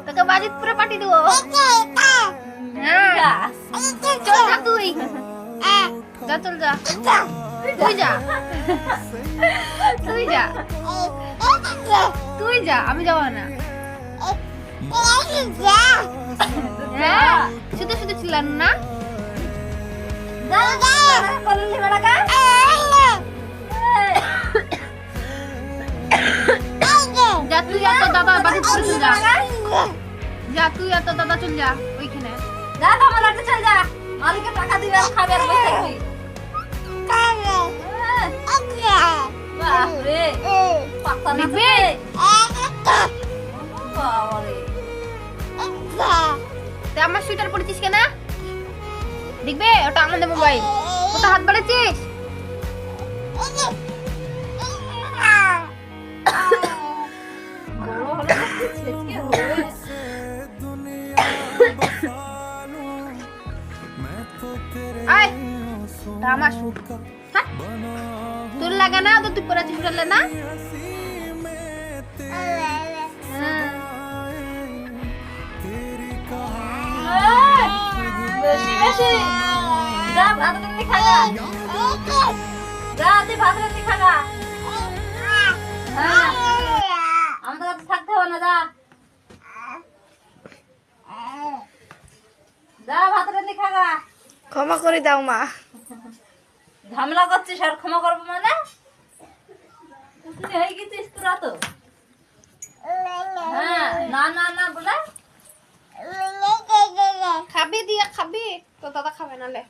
তোকে বাজিত পুরো পাঠিয়ে দেবো। চল যা তুই, যা চল যা, তুই যা, তুই যা, তুই যা, আমি যাবো না। হ্যাঁ শুধু শুধু ছিলাম না। যা তুই আর তোর দাদা বাড়ি চল যা, যা তুই আর তোর দাদা চল যা ওইখানে। যা আমার লাটে চল যা, মালিকে টাকা দিবে আর খাবে আর বসে থাকবি। বাপরে পাতা না দেখবে? বাবারে তুই আমার সুইটার পরেছিস কেন? দেখবে ওটা আমাদের মোবাইল, কোথা হাত বাড়াচ্ছিস? বড় হলে ছেচকে হবে। আয় তা আমার সুট, হ্যাঁ তোর লাগা না তো তুই পরেছিস বললে না। বেশি বেশি যা ভাত রান্না খাগা, যা তুই ভাত রান্না খাগা। হ্যাঁ আমাদের কাছে থাকতে হবে না, যা যা ভাত রান্না খাগা। ক্ষমা করে দাও মা। ঝামেলা করছিস আর ক্ষমা করবো মানে? তুই হয়ে গেছিস তোরা তো। হ্যাঁ না না না বলে খাবি দিয়া খাবি, তো দাদা খাবে নালে।